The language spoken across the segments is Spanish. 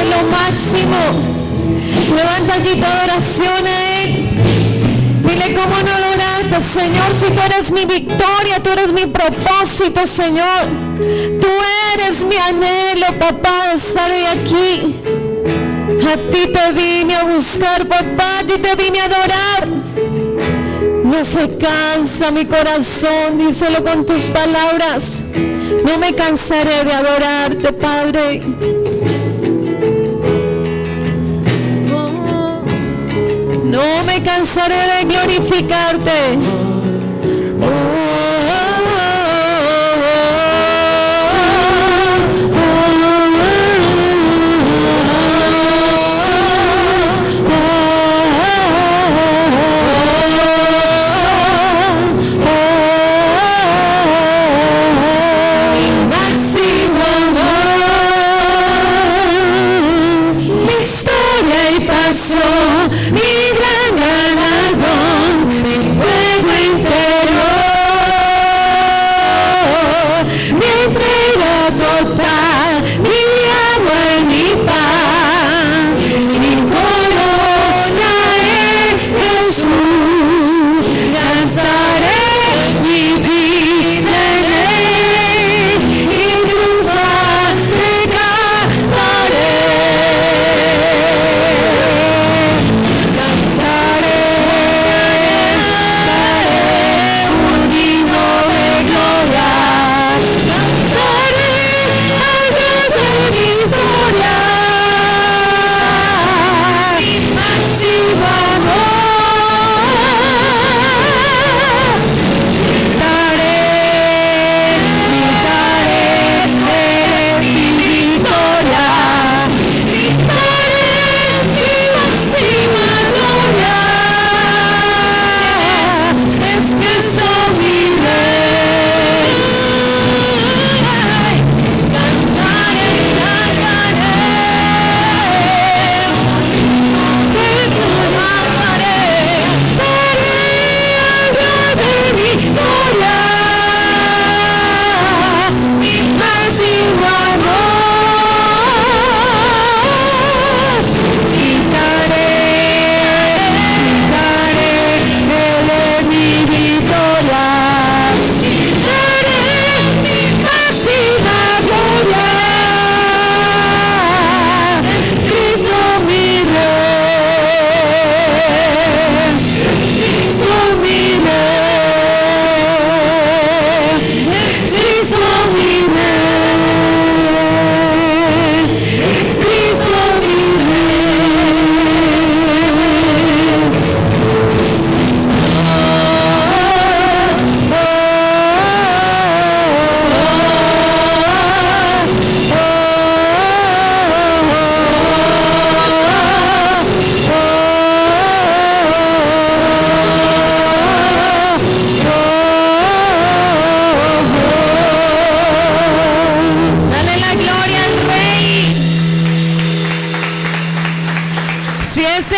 Él lo máximo. Levanta aquí tu adoración a Él. Dile cómo no adorarte, Señor, si tú eres mi victoria, tú eres mi propósito, Señor. Tú eres mi anhelo, papá, de estar hoy aquí. A ti te vine a buscar, papá, a ti te vine a adorar. No se cansa mi corazón, díselo con tus palabras. No me cansaré de adorarte, Padre. No me cansaré de glorificarte.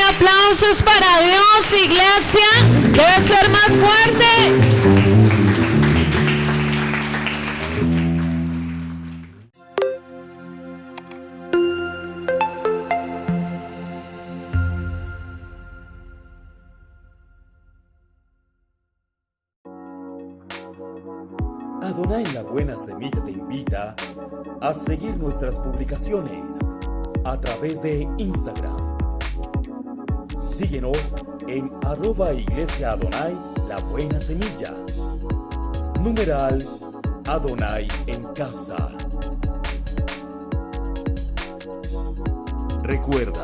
Aplausos para Dios, iglesia. Debe ser más fuerte. Adonai La Buena Semilla te invita a seguir nuestras publicaciones a través de Instagram. Síguenos en @Iglesia Adonai La Buena Semilla. Numeral Adonai en casa. Recuerda,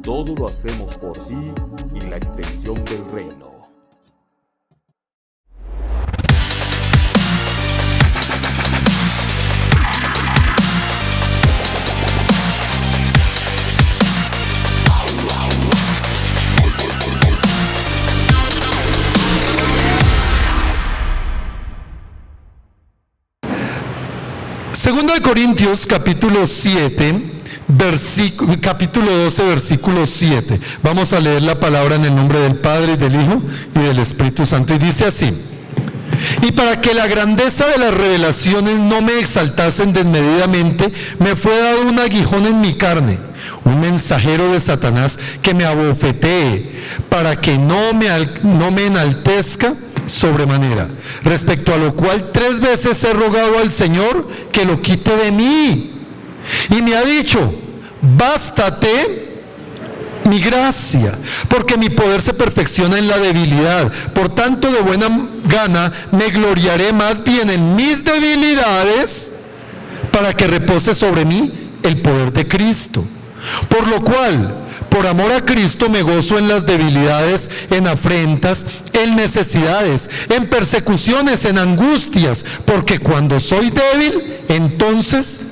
todo lo hacemos por ti y la extensión del reino. Segundo de Corintios, capítulo 7, capítulo 12, versículo 7. Vamos a leer la palabra en el nombre del Padre, del Hijo y del Espíritu Santo. Y dice así: y para que la grandeza de las revelaciones no me exaltasen desmedidamente, me fue dado un aguijón en mi carne, un mensajero de Satanás que me abofetee, para que no me enaltezca sobremanera, respecto a lo cual 3 veces he rogado al Señor que lo quite de mí, y me ha dicho: bástate mi gracia, porque mi poder se perfecciona en la debilidad. Por tanto, de buena gana me gloriaré más bien en mis debilidades, para que repose sobre mí el poder de Cristo. Por lo cual, por amor a Cristo, me gozo en las debilidades, en afrentas, en necesidades, en persecuciones, en angustias, porque cuando soy débil, entonces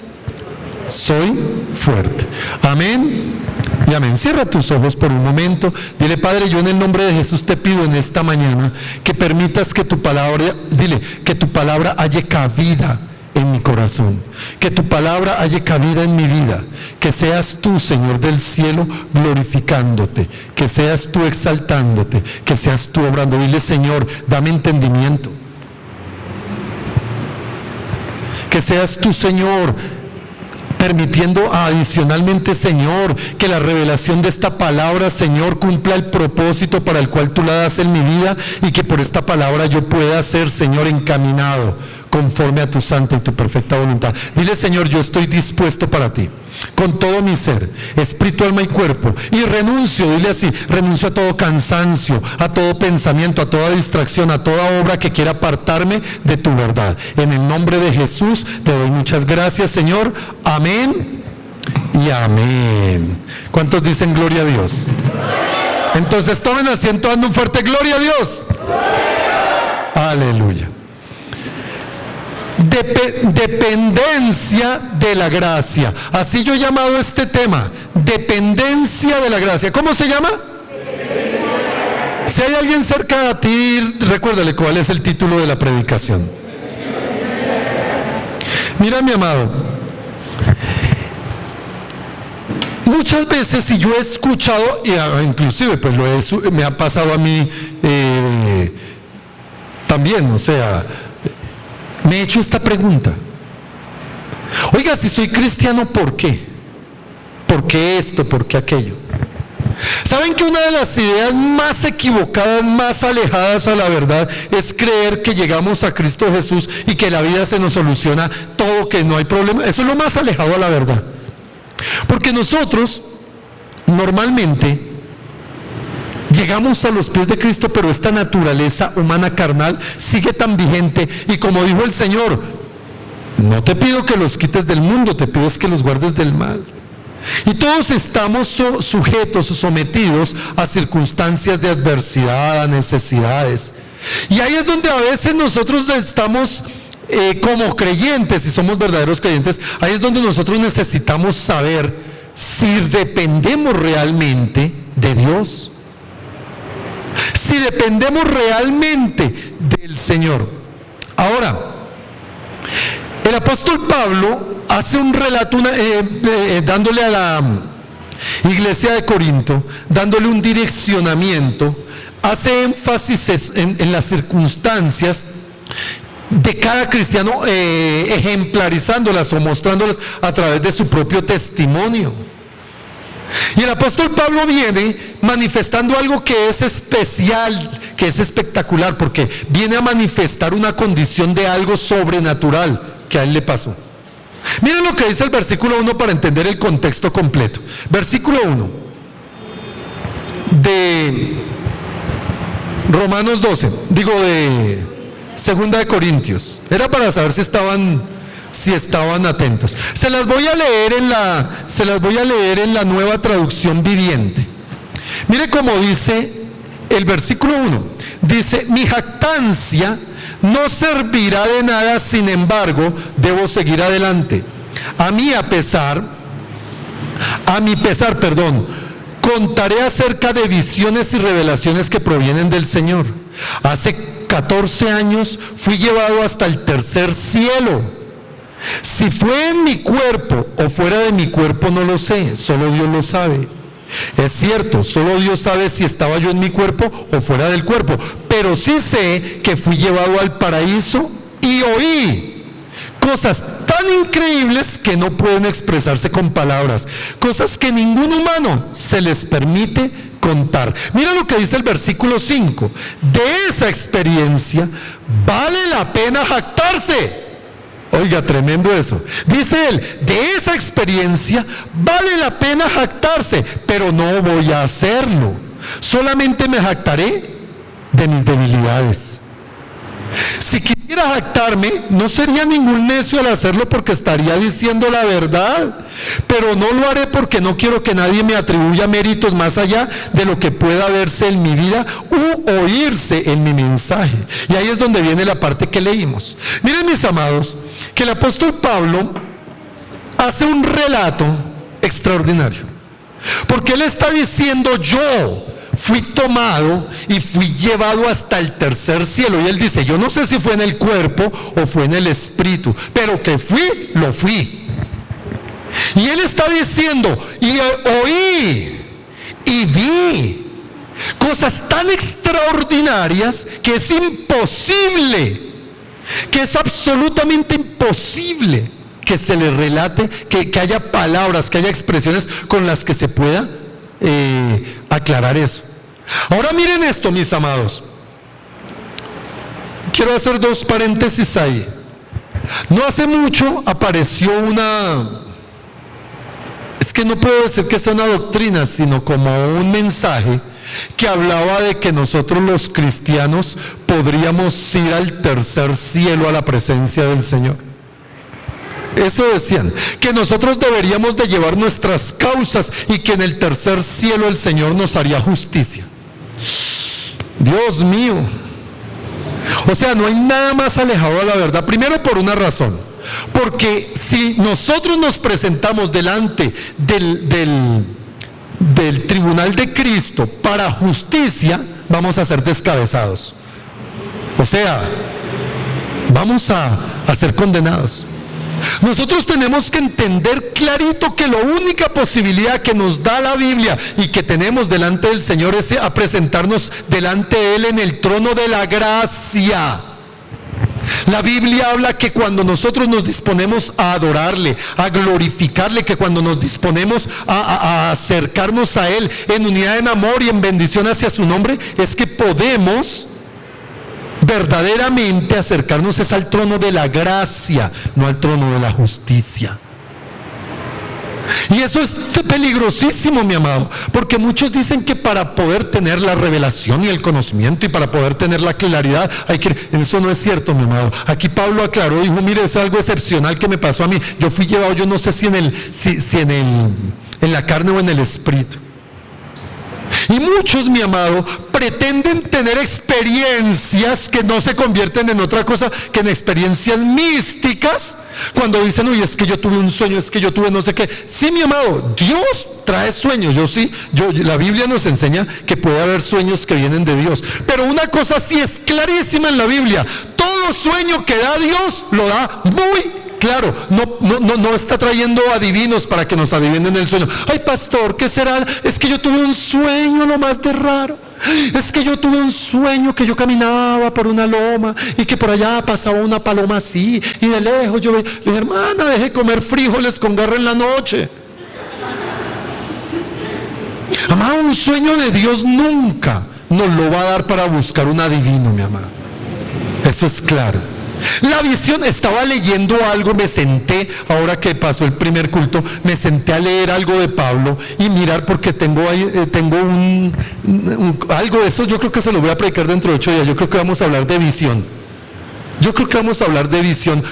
soy fuerte. Amén y amén. Cierra tus ojos por un momento. Dile: Padre, yo en el nombre de Jesús te pido en esta mañana que permitas que tu palabra, que tu palabra halle cabida en mi corazón, que tu palabra halle cabida en mi vida, que seas tú, Señor del cielo, glorificándote, que seas tú exaltándote, que seas tú obrando. Dile: Señor, dame entendimiento, que seas tú, Señor, permitiendo adicionalmente, Señor, que la revelación de esta palabra, Señor, cumpla el propósito para el cual tú la das en mi vida, y que por esta palabra yo pueda ser, Señor, encaminado conforme a tu santa y tu perfecta voluntad. Dile: Señor, yo estoy dispuesto para ti, con todo mi ser, espíritu, alma y cuerpo, y renuncio, dile así, renuncio a todo cansancio, a todo pensamiento, a toda distracción, a toda obra que quiera apartarme de tu verdad. En el nombre de Jesús te doy muchas gracias, Señor. Amén y amén. ¿Cuántos dicen gloria a Dios? Entonces tomen asiento dando un fuerte gloria a Dios. Aleluya. Dependencia de la gracia. Así yo he llamado este tema: dependencia de la gracia. ¿Cómo se llama? Si hay alguien cerca de ti, recuérdale cuál es el título de la predicación. Mira, mi amado, muchas veces, y yo he escuchado, inclusive pues me ha pasado a mí también, o sea, me he hecho esta pregunta: oiga, si soy cristiano, ¿por qué? ¿Por qué esto? ¿Por qué aquello? ¿Saben que una de las ideas más equivocadas, más alejadas a la verdad, es creer que llegamos a Cristo Jesús y que la vida se nos soluciona todo, que no hay problema? Eso es lo más alejado a la verdad. Porque nosotros normalmente llegamos a los pies de Cristo, pero esta naturaleza humana carnal sigue tan vigente, y como dijo el Señor: no te pido que los quites del mundo, te pido es que los guardes del mal. Y todos estamos sujetos o sometidos a circunstancias de adversidad, a necesidades. Y ahí es donde a veces nosotros estamos como creyentes, si somos verdaderos creyentes, ahí es donde nosotros necesitamos saber si dependemos realmente de Dios, si dependemos realmente del Señor. Ahora, el apóstol Pablo hace un relato, dándole a la iglesia de Corinto, dándole un direccionamiento, hace énfasis en las circunstancias de cada cristiano, ejemplarizándolas o mostrándolas a través de su propio testimonio. Y el apóstol Pablo viene manifestando algo que es especial, que es espectacular, porque viene a manifestar una condición de algo sobrenatural que a él le pasó. Miren lo que dice el versículo 1 para entender el contexto completo. Versículo 1 de Romanos 12, de 2 de Corintios. Era para saber si estaban atentos. Se las voy a leer en la Nueva Traducción Viviente. Mire cómo dice el versículo 1. Dice: mi jactancia no servirá de nada, sin embargo, debo seguir adelante. A mi pesar, contaré acerca de visiones y revelaciones que provienen del Señor. Hace 14 años fui llevado hasta el tercer cielo. Si fue en mi cuerpo o fuera de mi cuerpo no lo sé, solo Dios lo sabe. Es cierto, solo Dios sabe si estaba yo en mi cuerpo o fuera del cuerpo, pero sí sé que fui llevado al paraíso y oí cosas tan tan increíbles que no pueden expresarse con palabras, cosas que ningún humano se les permite contar. Mira lo que dice el versículo 5, de esa experiencia vale la pena jactarse. Oiga, tremendo eso. Dice él, de esa experiencia vale la pena jactarse, pero no voy a hacerlo. Solamente me jactaré de mis debilidades. Si quisiera jactarme, no sería ningún necio al hacerlo porque estaría diciendo la verdad, pero no lo haré porque no quiero que nadie me atribuya méritos más allá de lo que pueda verse en mi vida u oírse en mi mensaje. Y ahí es donde viene la parte que leímos. Miren, mis amados, que el apóstol Pablo hace un relato extraordinario, porque él está diciendo: yo fui tomado y fui llevado hasta el tercer cielo. Y él dice: yo no sé si fue en el cuerpo o fue en el espíritu, pero que fui, lo fui. Y él está diciendo: y oí y vi cosas tan extraordinarias que es imposible, que es absolutamente imposible que se le relate, que haya palabras, que haya expresiones con las que se pueda aclarar eso. Ahora miren esto, mis amados. Quiero hacer dos paréntesis ahí. No hace mucho apareció es que no puedo decir que sea una doctrina, sino como un mensaje que hablaba de que nosotros los cristianos podríamos ir al tercer cielo, a la presencia del Señor. Eso decían, que nosotros deberíamos de llevar nuestras causas y que en el tercer cielo el Señor nos haría justicia. Dios mío. O sea, no hay nada más alejado de la verdad. Primero, por una razón, porque si nosotros nos presentamos delante del tribunal de Cristo para justicia, vamos a ser descabezados. O sea, vamos a ser condenados. Nosotros tenemos que entender clarito que la única posibilidad que nos da la Biblia y que tenemos delante del Señor es a presentarnos delante de Él en el trono de la gracia. La Biblia habla que cuando nosotros nos disponemos a adorarle, a glorificarle, que cuando nos disponemos a acercarnos a Él en unidad, en amor y en bendición hacia su nombre, es que podemos verdaderamente acercarnos es al trono de la gracia, no al trono de la justicia. Y eso es peligrosísimo, mi amado, porque muchos dicen que para poder tener la revelación y el conocimiento y para poder tener la claridad hay que... Eso no es cierto, mi amado. Aquí Pablo aclaró, dijo: mire, es algo excepcional que me pasó a mí. Yo fui llevado, yo no sé si en la carne o en el espíritu. Y muchos, mi amado, pretenden tener experiencias que no se convierten en otra cosa que en experiencias místicas, cuando dicen: uy, es que yo tuve un sueño, es que yo tuve no sé qué. Sí, mi amado, Dios trae sueños. La Biblia nos enseña que puede haber sueños que vienen de Dios, pero una cosa sí es clarísima en la Biblia: todo sueño que da Dios lo da muy claro. No está trayendo adivinos para que nos adivinen el sueño. Ay, pastor, ¿qué será? Es que yo tuve un sueño lo más de raro. Es que yo tuve un sueño que yo caminaba por una loma y que por allá pasaba una paloma así, y de lejos yo le dije: hermana, deje comer frijoles con garra en la noche. Amado, un sueño de Dios nunca nos lo va a dar para buscar un adivino, mi amado. Eso es claro. La visión, estaba leyendo algo, me senté, ahora que pasó el primer culto, me senté a leer algo de Pablo y mirar, porque tengo algo de eso. Yo creo que se lo voy a predicar dentro de 8 días. Yo creo que vamos a hablar de visión.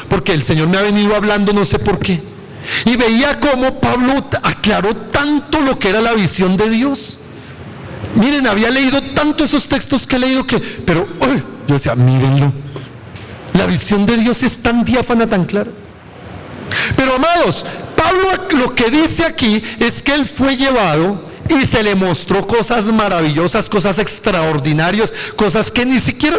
Porque el Señor me ha venido hablando, no sé por qué. Y veía cómo Pablo aclaró tanto lo que era la visión de Dios. Miren, había leído tanto esos textos que he leído pero yo decía: mírenlo. La visión de Dios es tan diáfana, tan clara. Pero, amados, Pablo lo que dice aquí es que él fue llevado y se le mostró cosas maravillosas, cosas extraordinarias, cosas que ni siquiera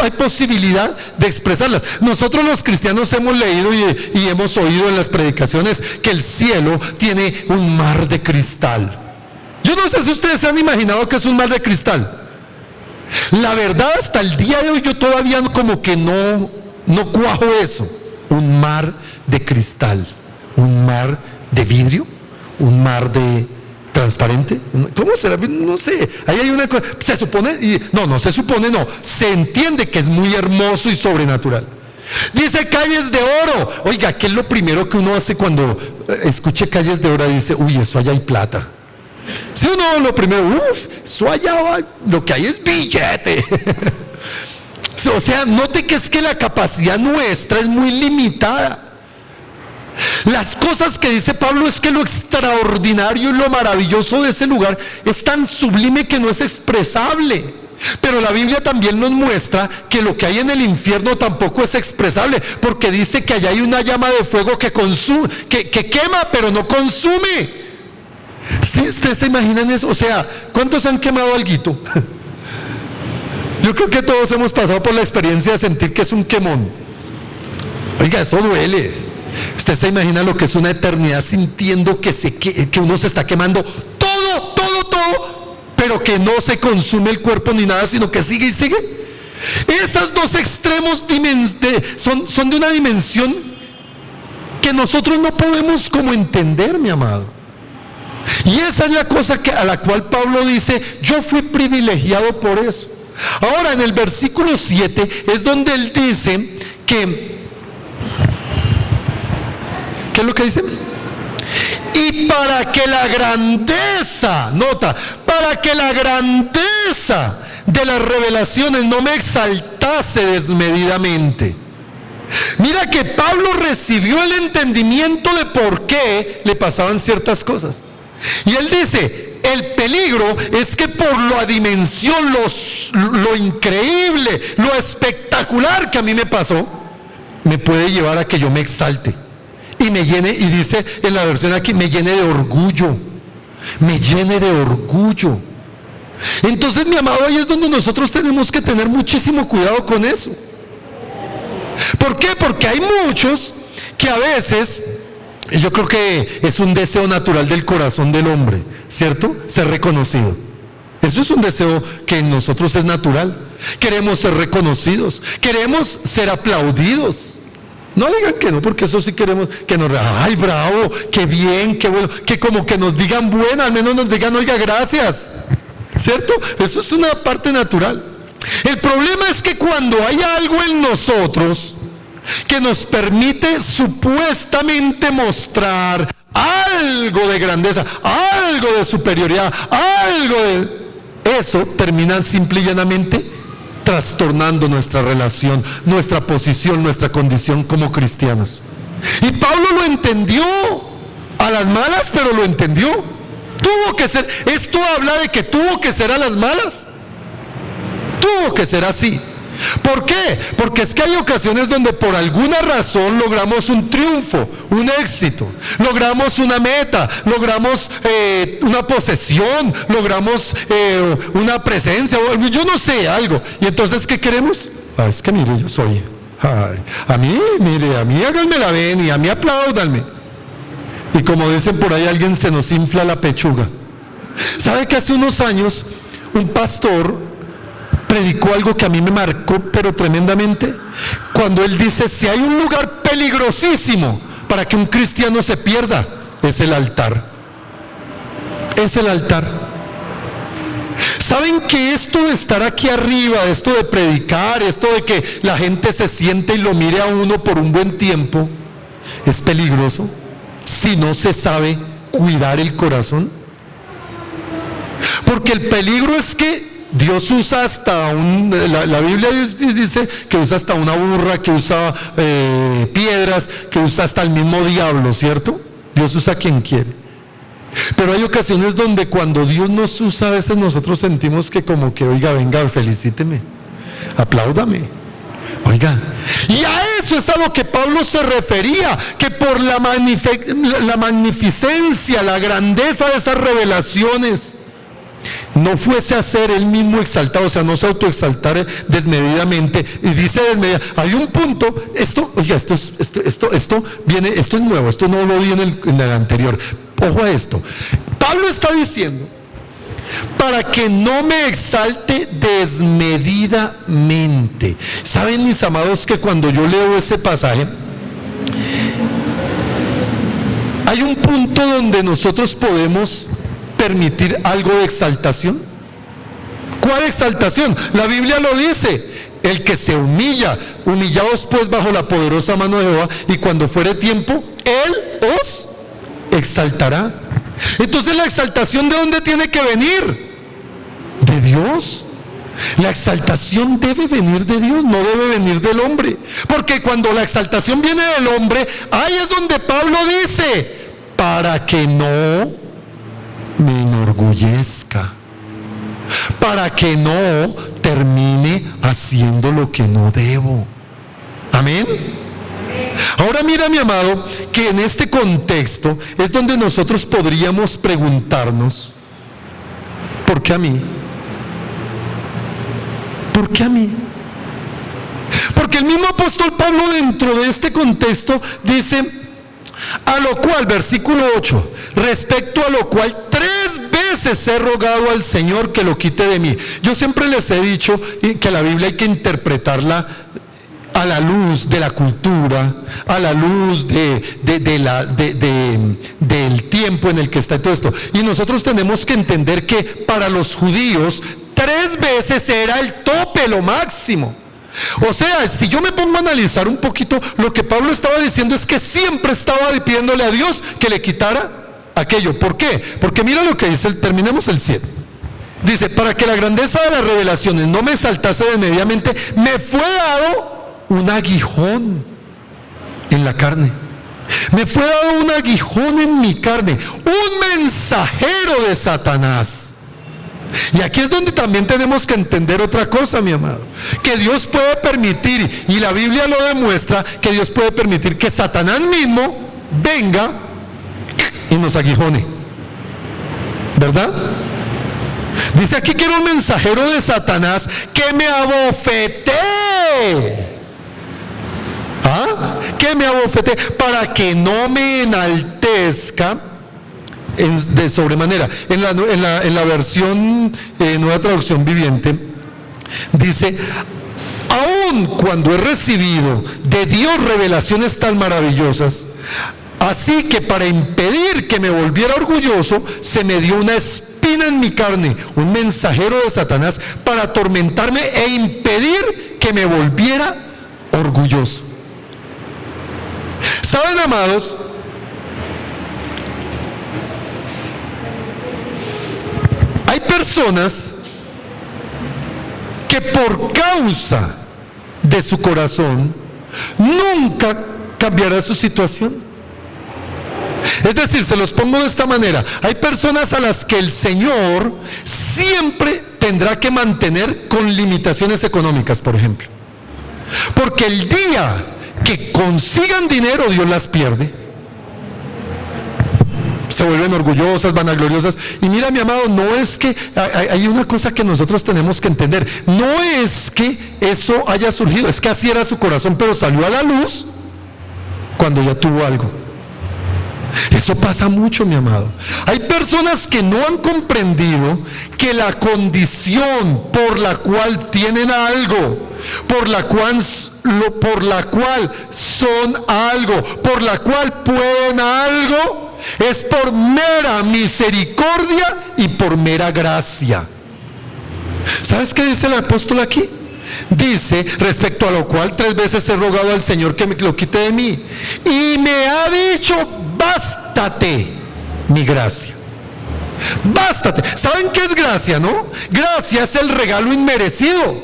hay posibilidad de expresarlas. Nosotros los cristianos hemos leído y hemos oído en las predicaciones que el cielo tiene un mar de cristal. Yo no sé si ustedes se han imaginado que es un mar de cristal. La verdad, hasta el día de hoy yo todavía como que no cuajo eso. un mar de cristal, un mar de vidrio, un mar de transparente. ¿Cómo será? No sé, ahí hay una cosa, se supone, no se supone, no, se entiende que es muy hermoso y sobrenatural. Dice calles de oro. Oiga, ¿qué es lo primero que uno hace cuando escuche calles de oro? Dice, uy, eso allá hay plata. Si uno lo primero, eso allá lo que hay es billete. O sea, note que es que la capacidad nuestra es muy limitada. Las cosas que dice Pablo es que lo extraordinario y lo maravilloso de ese lugar es tan sublime que no es expresable. Pero la Biblia también nos muestra que lo que hay en el infierno tampoco es expresable, porque dice que allá hay una llama de fuego que consume, que quema pero no consume. ¿Sí? ¿Ustedes se imaginan eso? O sea, ¿cuántos han quemado alguito? Yo creo que todos hemos pasado por la experiencia de sentir que es un quemón. Oiga, eso duele. Usted se imagina lo que es una eternidad sintiendo que uno se está quemando todo, pero que no se consume el cuerpo ni nada, sino que sigue y sigue. Esos dos extremos son de una dimensión que nosotros no podemos como entender, mi amado. Y esa es la cosa a la cual Pablo dice, yo fui privilegiado por eso. Ahora en el versículo 7 es donde él dice que, ¿qué es lo que dice? Y para que la grandeza, nota, para que la grandeza de las revelaciones no me exaltase desmedidamente. Mira que Pablo recibió el entendimiento de por qué le pasaban ciertas cosas. Y él dice, el peligro es que por la dimensión, lo increíble, lo espectacular que a mí me pasó, me puede llevar a que yo me exalte. Y me llene, y dice en la versión aquí, me llene de orgullo. Me llene de orgullo. Entonces, mi amado, ahí es donde nosotros tenemos que tener muchísimo cuidado con eso. ¿Por qué? Porque hay muchos que a veces, y yo creo que es un deseo natural del corazón del hombre, ¿cierto? Ser reconocido. Eso es un deseo que en nosotros es natural. Queremos ser reconocidos, queremos ser aplaudidos. No digan que no, porque eso sí queremos que nos, ay, bravo, qué bien, qué bueno, que como que nos digan buena, al menos nos digan, oiga, gracias, ¿cierto? Eso es una parte natural. El problema es que cuando hay algo en nosotros que nos permite supuestamente mostrar algo de grandeza, algo de superioridad, algo de eso, termina simple y llanamente trastornando nuestra relación, nuestra posición, nuestra condición como cristianos. Y Pablo lo entendió a las malas, pero lo entendió. Tuvo que ser, esto habla de que tuvo que ser a las malas. Tuvo que ser así. ¿Por qué? Porque es que hay ocasiones donde por alguna razón logramos un triunfo, un éxito, logramos una meta, logramos una posesión, logramos una presencia, yo no sé, algo. Y entonces, ¿qué queremos? Es que mire, yo soy. A mí háganme la ven y a mí apláudanme. Y como dicen por ahí, alguien se nos infla la pechuga. ¿Sabe que hace unos años un pastor predicó algo que a mí me marcó pero tremendamente? Cuando él dice, si hay un lugar peligrosísimo para que un cristiano se pierda, es el altar. Es el altar. ¿Saben que esto de estar aquí arriba, esto de predicar, esto de que la gente se siente y lo mire a uno por un buen tiempo, es peligroso si no se sabe cuidar el corazón? Porque el peligro es que Dios usa hasta la Biblia dice que usa hasta una burra, que usa piedras, que usa hasta el mismo diablo, ¿cierto? Dios usa a quien quiere. Pero hay ocasiones donde cuando Dios nos usa, a veces nosotros sentimos que como que, oiga, venga, felicíteme, apláudame. Oiga, y a eso es a lo que Pablo se refería, que por la magnificencia, la grandeza de esas revelaciones, no fuese a ser él mismo exaltado, o sea, no se autoexaltara desmedidamente. Y dice desmedidamente, hay un punto, esto es nuevo, esto no lo vi en el anterior. Ojo a esto, Pablo está diciendo, para que no me exalte desmedidamente. ¿Saben, mis amados, que cuando yo leo ese pasaje, punto donde nosotros podemos permitir algo de exaltación? ¿Cuál exaltación? La Biblia lo dice: el que se humilla, humillaos pues bajo la poderosa mano de Jehová, y cuando fuere tiempo, Él os exaltará. Entonces, ¿la exaltación de dónde tiene que venir? De Dios. La exaltación debe venir de Dios, no debe venir del hombre. Porque cuando la exaltación viene del hombre, ahí es donde Pablo dice: para que no me enorgullezca, para que no termine haciendo lo que no debo. Amén. Ahora mira, mi amado, que en este contexto es donde nosotros podríamos preguntarnos: ¿por qué a mí? ¿Por qué a mí? Porque el mismo apóstol Pablo, dentro de este contexto, dice: a lo cual, versículo 8, respecto a lo cual 3 veces he rogado al Señor que lo quite de mí. Yo siempre les he dicho que la Biblia hay que interpretarla a la luz de la cultura, a la luz del tiempo en el que está todo esto. Y nosotros tenemos que entender que para los judíos 3 veces era el tope, lo máximo. O sea, si yo me pongo a analizar un poquito, lo que Pablo estaba diciendo es que siempre estaba pidiéndole a Dios que le quitara aquello. ¿Por qué? Porque mira lo que dice, terminemos el 7. Dice: para que la grandeza de las revelaciones no me saltase desmedidamente, me fue dado un aguijón en la carne. Me fue dado un aguijón en mi carne, un mensajero de Satanás. Y aquí es donde también tenemos que entender otra cosa, mi amado, que Dios puede permitir, y la Biblia lo demuestra, que Dios puede permitir que Satanás mismo venga y nos aguijone, ¿verdad? Dice aquí que era un mensajero de Satanás que me abofeté. Que me abofeté para que no me enaltezca de sobremanera. En la versión Nueva Traducción Viviente dice: aun cuando he recibido de Dios revelaciones tan maravillosas, así que para impedir que me volviera orgulloso, se me dio una espina en mi carne, un mensajero de Satanás, para atormentarme e impedir que me volviera orgulloso. ¿Saben, amados? Hay personas que por causa de su corazón nunca cambiará su situación. Es decir, se los pongo de esta manera: hay personas a las que el Señor siempre tendrá que mantener con limitaciones económicas, por ejemplo, porque el día que consigan dinero, Dios las pierde. Se vuelven orgullosas, vanagloriosas. Y mira, mi amado, no es que, hay una cosa que nosotros tenemos que entender: no es que eso haya surgido, es que así era su corazón, pero salió a la luz cuando ya tuvo algo. Eso pasa mucho, mi amado. Hay personas que no han comprendido que la condición por la cual tienen algo, por la cual son algo, por la cual pueden algo, es por mera misericordia y por mera gracia. ¿Sabes qué dice el apóstol aquí? Dice: respecto a lo cual 3 veces he rogado al Señor que me lo quite de mí, y me ha dicho: bástate mi gracia. Bástate. ¿Saben qué es gracia, no? Gracia es el regalo inmerecido.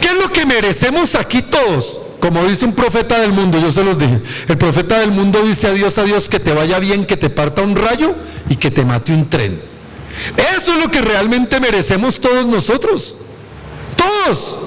¿Qué es lo que merecemos aquí todos? Como dice un profeta del mundo, yo se los dije, el profeta del mundo dice: a Dios que te vaya bien, que te parta un rayo y que te mate un tren. Eso es lo que realmente merecemos todos nosotros. Todos.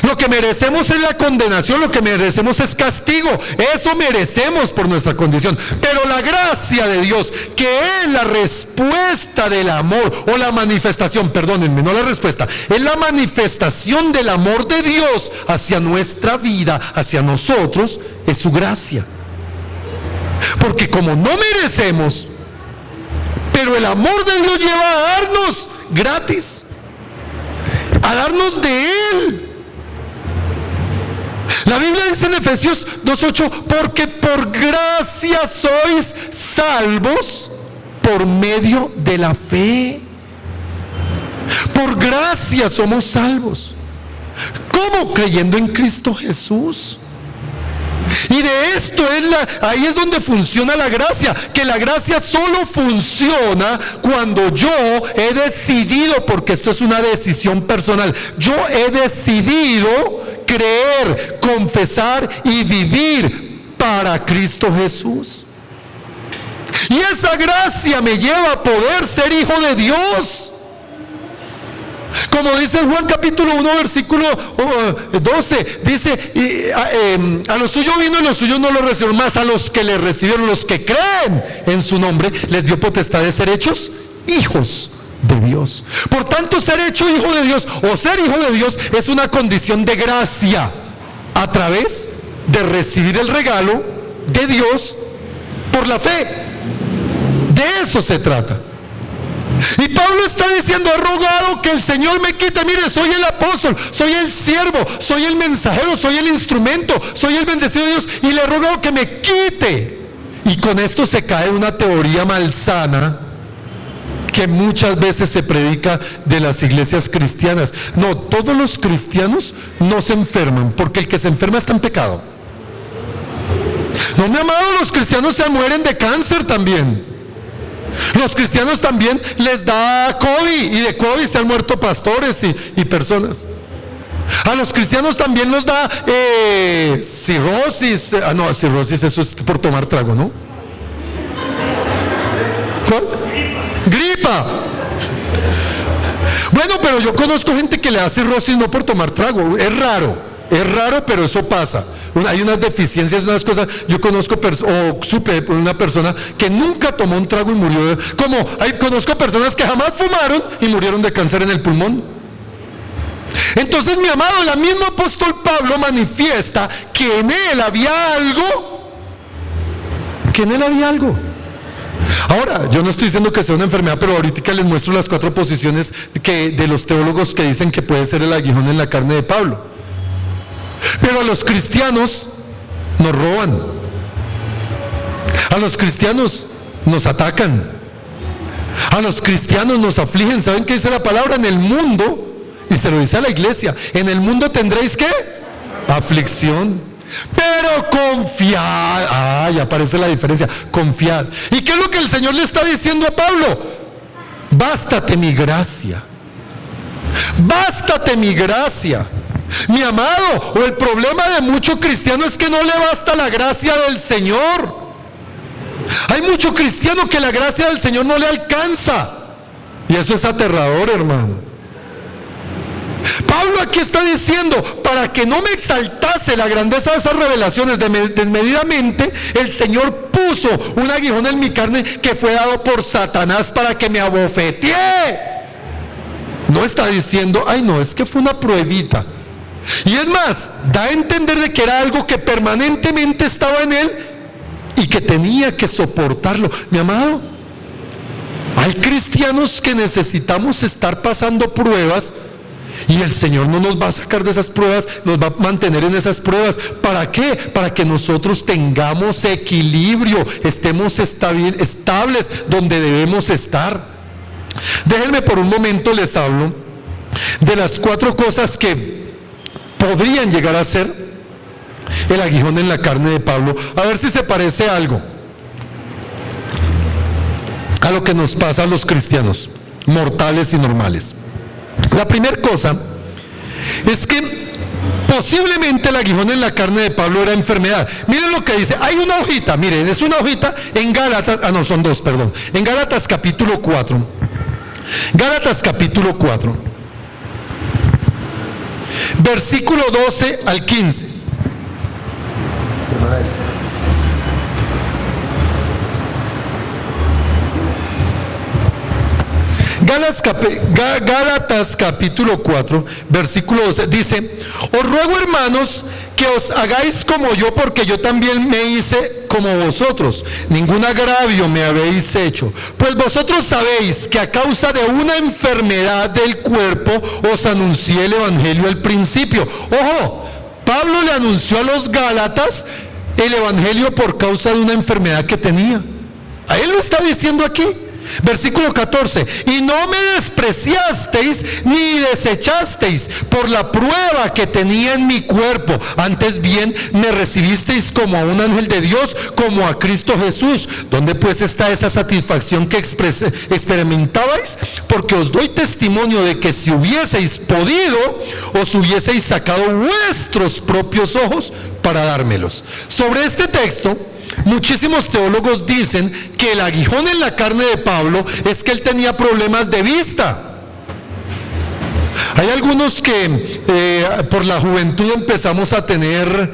Lo que merecemos es la condenación, lo que merecemos es castigo. Eso merecemos por nuestra condición. Pero la gracia de Dios, que es la respuesta del amor, o la manifestación, perdónenme, no la respuesta, es la manifestación del amor de Dios hacia nuestra vida, hacia nosotros, es su gracia. Porque como no merecemos, pero el amor de Dios lleva a darnos gratis, a darnos de Él. La Biblia dice en Efesios 2:8, porque por gracia sois salvos por medio de la fe. Por gracia somos salvos. ¿Cómo? Creyendo en Cristo Jesús. Y de esto ahí es donde funciona la gracia, que la gracia solo funciona cuando yo he decidido, porque esto es una decisión personal, yo he decidido creer, confesar y vivir para Cristo Jesús. Y esa gracia me lleva a poder ser hijo de Dios. Como dice Juan capítulo 1 versículo 12, dice, a los suyos vino y los suyos no lo recibieron, más a los que le recibieron, los que creen en su nombre, les dio potestad de ser hechos hijos de Dios. Por tanto, ser hecho hijo de Dios o ser hijo de Dios es una condición de gracia a través de recibir el regalo de Dios por la fe. De eso se trata. Y Pablo está diciendo, he rogado que el Señor me quite, mire, soy el apóstol, soy el siervo, soy el mensajero, soy el instrumento, soy el bendecido de Dios, y le he rogado que me quite. Y con esto se cae una teoría malsana que muchas veces se predica de las iglesias cristianas. No, todos los cristianos no se enferman, porque el que se enferma está en pecado. No, mi amado, los cristianos se mueren de cáncer también. Los cristianos también les da COVID, y de COVID se han muerto pastores y personas. A los cristianos también nos da cirrosis. No, cirrosis, eso es por tomar trago, ¿no? ¿Cuál? Gripa. Bueno, pero yo conozco gente que le da cirrosis no por tomar trago. Es raro, pero eso pasa. Hay unas deficiencias, unas cosas. Yo conozco supe una persona que nunca tomó un trago y murió. Conozco personas que jamás fumaron y murieron de cáncer en el pulmón. Entonces, mi amado, el mismo apóstol Pablo manifiesta que en él había algo. Ahora, yo no estoy diciendo que sea una enfermedad, pero ahorita les muestro las 4 posiciones de los teólogos que dicen que puede ser el aguijón en la carne de Pablo. Pero a los cristianos nos roban, a los cristianos nos atacan, a los cristianos nos afligen. ¿Saben qué dice la palabra? En el mundo, y se lo dice a la iglesia, en el mundo tendréis ¿qué? Aflicción, pero confiad. Ya aparece la diferencia, confiad. ¿Y qué es lo que el Señor le está diciendo a Pablo? Bástate mi gracia, bástate mi gracia. Mi amado, o el problema de muchos cristianos es que no le basta la gracia del Señor. Hay mucho cristiano que la gracia del Señor no le alcanza, y eso es aterrador, hermano. Pablo aquí está diciendo, para que no me exaltase la grandeza de esas revelaciones desmedidamente, el Señor puso un aguijón en mi carne que fue dado por Satanás para que me abofetee. No está diciendo, ay no, es que fue una pruebita. Y es más, da a entender de que era algo que permanentemente estaba en él y que tenía que soportarlo. Mi amado, hay cristianos que necesitamos estar pasando pruebas, y el Señor no nos va a sacar de esas pruebas, nos va a mantener en esas pruebas. ¿Para qué? Para que nosotros tengamos equilibrio, estemos estables donde debemos estar. Déjenme por un momento les hablo de las 4 cosas que podrían llegar a ser el aguijón en la carne de Pablo, a ver si se parece algo a lo que nos pasa a los cristianos mortales y normales. La primera cosa es que posiblemente el aguijón en la carne de Pablo era enfermedad. Miren lo que dice, hay una hojita, miren, es una hojita en Gálatas, son 2, perdón, en Gálatas capítulo 4, versículo 12 al 15. Gálatas capítulo 4, versículo 12, dice: os ruego, hermanos, que os hagáis como yo, porque yo también me hice como vosotros. Ningún agravio me habéis hecho, pues vosotros sabéis que a causa de una enfermedad del cuerpo os anuncié el evangelio al principio. Ojo, Pablo le anunció a los Gálatas el evangelio por causa de una enfermedad que tenía. A él lo está diciendo aquí. Versículo 14: y no me despreciasteis ni desechasteis por la prueba que tenía en mi cuerpo, antes bien me recibisteis como a un ángel de Dios, como a Cristo Jesús. ¿Dónde pues está esa satisfacción que experimentabais? Porque os doy testimonio de que si hubieseis podido, os hubieseis sacado vuestros propios ojos para dármelos. Sobre este texto, muchísimos teólogos dicen que el aguijón en la carne de Pablo es que él tenía problemas de vista. Hay algunos que por la juventud empezamos a tener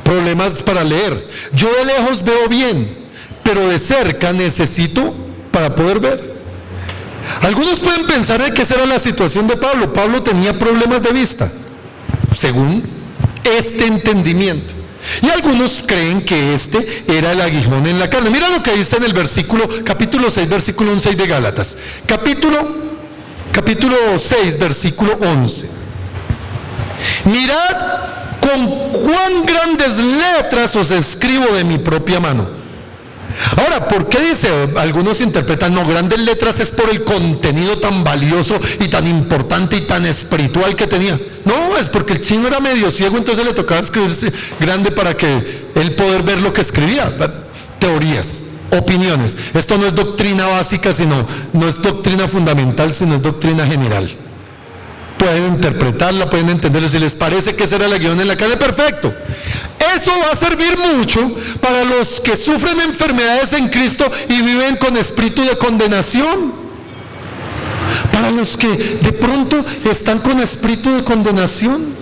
problemas para leer. Yo de lejos veo bien, pero de cerca necesito para poder ver. Algunos pueden pensar que esa era la situación de Pablo. Pablo tenía problemas de vista, según este entendimiento. Y algunos creen que este era el aguijón en la carne. Mira lo que dice en el capítulo 6, versículo 11 de Gálatas. Capítulo 6, versículo 11. Mirad con cuán grandes letras os escribo de mi propia mano. Ahora, ¿por qué dice? Algunos interpretan, no, grandes letras es por el contenido tan valioso y tan importante y tan espiritual que tenía. No, es porque el chino era medio ciego, entonces le tocaba escribirse grande para que él poder ver lo que escribía. Teorías, opiniones. Esto no es doctrina básica, no es doctrina fundamental, sino es doctrina general. Pueden interpretarla, pueden entenderlo. Si les parece que ese era el guión en la calle, perfecto. Eso va a servir mucho para los que sufren enfermedades en Cristo y viven con espíritu de condenación. Para los que de pronto están con espíritu de condenación.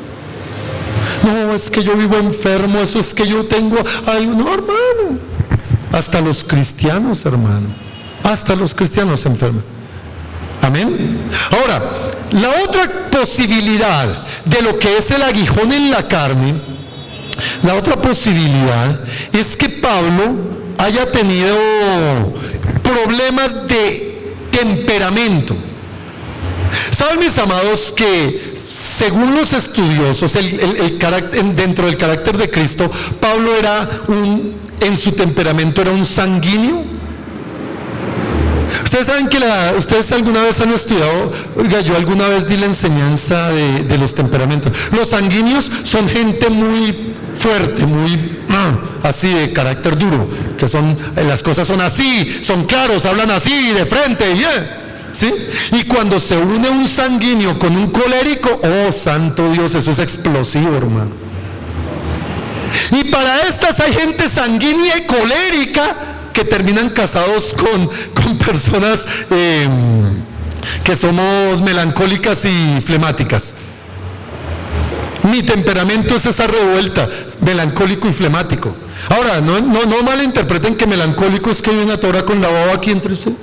No, es que yo vivo enfermo, eso es que yo tengo algo. No, hermano. Hasta los cristianos, hermano. Hasta los cristianos se enferman. Amén. Ahora, la otra posibilidad de lo que es el aguijón en la carne, la otra posibilidad es que Pablo haya tenido problemas de temperamento. ¿Saben, mis amados, que según los estudiosos, dentro del carácter de Cristo, Pablo en su temperamento era un sanguíneo? Ustedes saben que ustedes alguna vez han estudiado, oiga, yo alguna vez di la enseñanza de los temperamentos. Los sanguíneos son gente muy fuerte, muy así de carácter duro, que las cosas son así, son claros, hablan así de frente, ¿sí? Y cuando se une un sanguíneo con un colérico, oh santo Dios, eso es explosivo, hermano. Y para estas hay gente sanguínea y colérica que terminan casados con personas que somos melancólicas y flemáticas. Mi temperamento es esa revuelta, melancólico y flemático. Ahora, no malinterpreten que melancólico es que hay una tora con la baba aquí entre ustedes.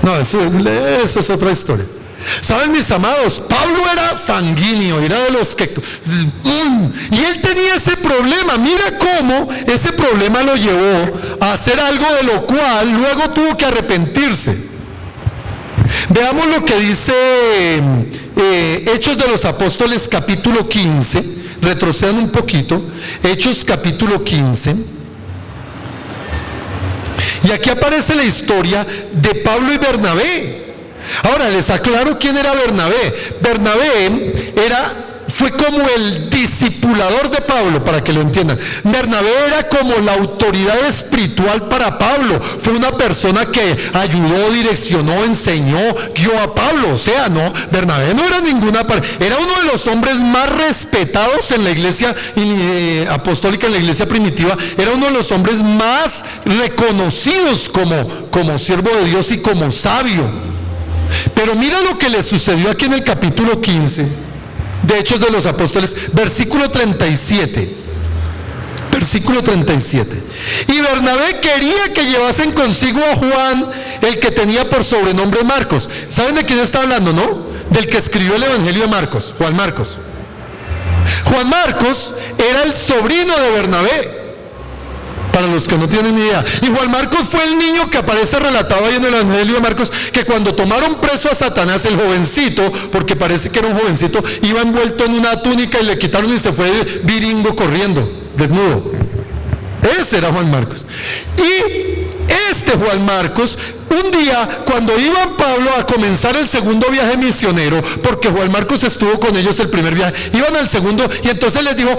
No, eso es otra historia. ¿Saben, mis amados? Pablo era sanguíneo, era de los que... y él tenía ese problema. Mira cómo ese problema lo llevó a hacer algo de lo cual luego tuvo que arrepentirse. Veamos lo que dice Hechos de los Apóstoles capítulo 15. Retrocedan un poquito. Hechos capítulo 15. Y aquí aparece la historia de Pablo y Bernabé. Ahora les aclaro quién era Bernabé. Bernabé fue como el discipulador de Pablo, para que lo entiendan. Bernabé era como la autoridad espiritual para Pablo. Fue una persona que ayudó, direccionó, enseñó, guió a Pablo. O sea, Bernabé no era era uno de los hombres más respetados en la iglesia apostólica, en la iglesia primitiva. Era uno de los hombres más reconocidos como siervo de Dios y como sabio. Pero mira lo que le sucedió aquí en el capítulo 15 de Hechos de los Apóstoles, versículo 37. Versículo 37. Y Bernabé quería que llevasen consigo a Juan, el que tenía por sobrenombre Marcos. ¿Saben de quién está hablando, no? Del que escribió el Evangelio de Marcos, Juan Marcos. Juan Marcos era el sobrino de Bernabé. Para los que no tienen ni idea. Y Juan Marcos fue el niño que aparece relatado ahí en el Evangelio de Marcos, que cuando tomaron preso a Satanás, el jovencito, porque parece que era un jovencito, iba envuelto en una túnica y le quitaron y se fue viringo corriendo, desnudo. Ese era Juan Marcos. Y este Juan Marcos, un día cuando iba Pablo a comenzar el segundo viaje misionero, porque Juan Marcos estuvo con ellos el primer viaje, iban al segundo y entonces les dijo: